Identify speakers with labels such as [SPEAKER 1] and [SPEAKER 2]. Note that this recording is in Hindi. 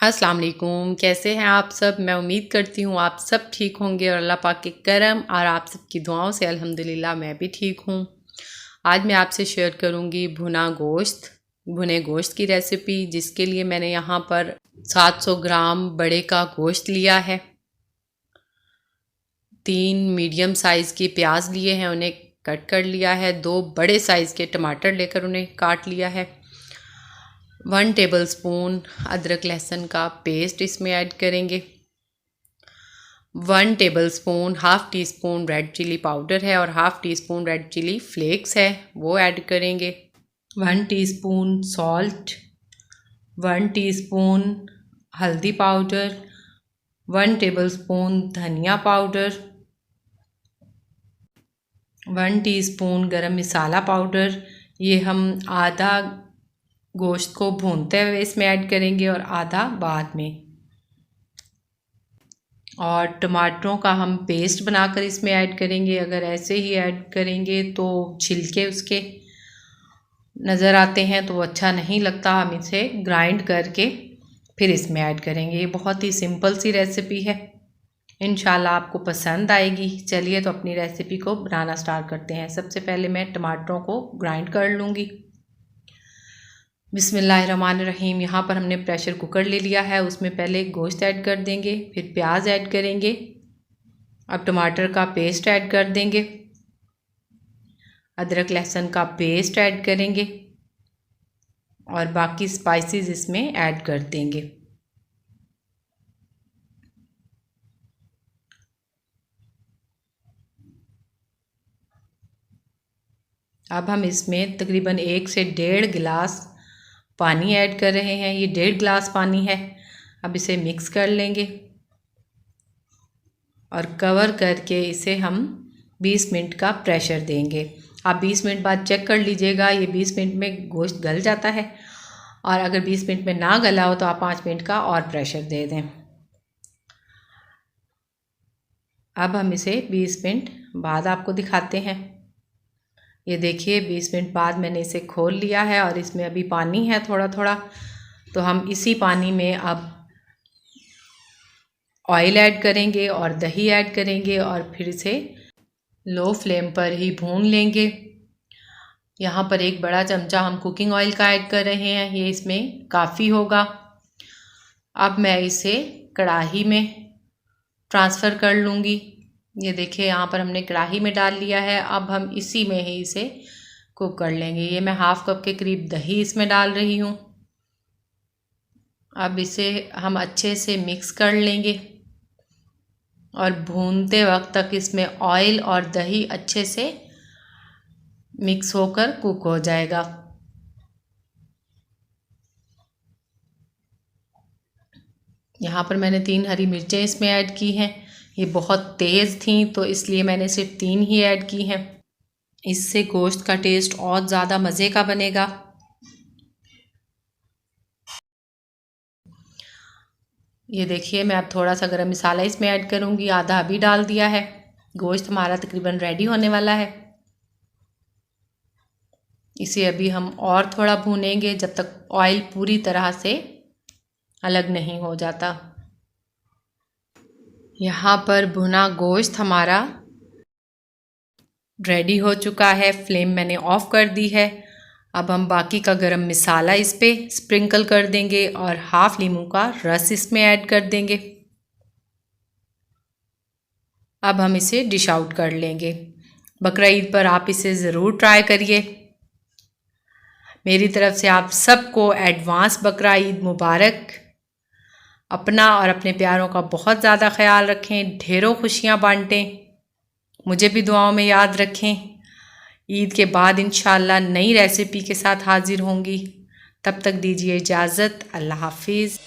[SPEAKER 1] अस्सलाम वालेकुम। कैसे हैं आप सब? मैं उम्मीद करती हूँ आप सब ठीक होंगे और अल्लाह पाक के करम और आप सबकी दुआओं से अल्हम्दुलिल्लाह मैं भी ठीक हूँ। आज मैं आपसे शेयर करूँगी भुने गोश्त की रेसिपी, जिसके लिए मैंने यहाँ पर 700 ग्राम बड़े का गोश्त लिया है। 3 मीडियम साइज़ के प्याज लिए हैं, उन्हें कट कर लिया है। 2 बड़े साइज़ के टमाटर लेकर उन्हें काट लिया है। 1 टेबलस्पून अदरक लहसुन का पेस्ट इसमें ऐड करेंगे। 1 tablespoon half teaspoon red chilli powder है और half teaspoon red chilli flakes है, वो ऐड करेंगे। 1 टीस्पून सॉल्ट, 1 टीस्पून हल्दी पाउडर, 1 टेबलस्पून धनिया powder, 1 teaspoon garam masala powder. ये हम आधा गोश्त को भूनते हुए इसमें ऐड करेंगे और आधा बाद में। और टमाटरों का हम पेस्ट बनाकर इसमें ऐड करेंगे। अगर ऐसे ही ऐड करेंगे तो छिलके उसके नज़र आते हैं तो वो अच्छा नहीं लगता। हम इसे ग्राइंड करके फिर इसमें ऐड करेंगे। ये बहुत ही सिंपल सी रेसिपी है, इंशाल्लाह आपको पसंद आएगी। चलिए तो अपनी रेसिपी को बनाना स्टार्ट करते हैं। सबसे पहले मैं टमाटरों को ग्राइंड कर लूँगी। बिस्मिल्लाहिर्रहमानिर्रहीम। यहाँ पर हमने प्रेशर कुकर ले लिया है, उसमें पहले गोश्त ऐड कर देंगे, फिर प्याज ऐड करेंगे। अब टमाटर का पेस्ट ऐड कर देंगे, अदरक लहसुन का पेस्ट ऐड करेंगे और बाकी स्पाइसेस इसमें ऐड कर देंगे। अब हम इसमें तकरीबन 1 से 1.5 गिलास पानी ऐड कर रहे हैं। ये 1.5 गिलास पानी है। अब इसे मिक्स कर लेंगे और कवर करके इसे हम 20 मिनट का प्रेशर देंगे। आप 20 मिनट बाद चेक कर लीजिएगा, ये 20 मिनट में गोश्त गल जाता है। और अगर 20 मिनट में ना गला हो तो आप 5 मिनट का और प्रेशर दे दें। अब हम इसे 20 मिनट बाद आपको दिखाते हैं। ये देखिए 20 मिनट बाद मैंने इसे खोल लिया है और इसमें अभी पानी है थोड़ा थोड़ा। तो हम इसी पानी में अब ऑयल ऐड करेंगे और दही ऐड करेंगे और फिर इसे लो फ्लेम पर ही भून लेंगे। यहाँ पर 1 बड़ा चमचा हम कुकिंग ऑयल का ऐड कर रहे हैं, ये इसमें काफ़ी होगा। अब मैं इसे कढ़ाई में ट्रांसफ़र कर लूँगी। ये देखिए यहाँ पर हमने कढ़ाई में डाल लिया है। अब हम इसी में ही इसे कुक कर लेंगे। ये मैं हाफ़ कप के करीब दही इसमें डाल रही हूँ। अब इसे हम अच्छे से मिक्स कर लेंगे और भूनते वक्त तक इसमें ऑयल और दही अच्छे से मिक्स होकर कुक हो जाएगा। यहाँ पर मैंने 3 हरी मिर्चें इसमें ऐड की हैं। ये बहुत तेज़ थीं तो इसलिए मैंने सिर्फ 3 ही ऐड की हैं। इससे गोश्त का टेस्ट और ज़्यादा मज़े का बनेगा। ये देखिए मैं अब थोड़ा सा गरम मसाला इसमें ऐड करूँगी, आधा अभी डाल दिया है। गोश्त हमारा तकरीबन रेडी होने वाला है। इसे अभी हम और थोड़ा भूनेंगे जब तक ऑयल पूरी तरह से अलग नहीं हो जाता। यहाँ पर भुना गोश्त हमारा रेडी हो चुका है। फ्लेम मैंने ऑफ़ कर दी है। अब हम बाकी का गरम मसाला इस पे स्प्रिंकल कर देंगे और हाफ़ नींबू का रस इसमें ऐड कर देंगे। अब हम इसे डिश आउट कर लेंगे। बकरा ईद पर आप इसे ज़रूर ट्राई करिए। मेरी तरफ़ से आप सबको एडवांस बकरा ईद मुबारक। अपना और अपने प्यारों का बहुत ज़्यादा ख्याल रखें, ढेरों खुशियाँ बांटें। मुझे भी दुआओं में याद रखें। ईद के बाद इंशाअल्लाह नई रेसिपी के साथ हाज़िर होंगी। तब तक दीजिए इजाज़त। अल्लाह हाफिज़।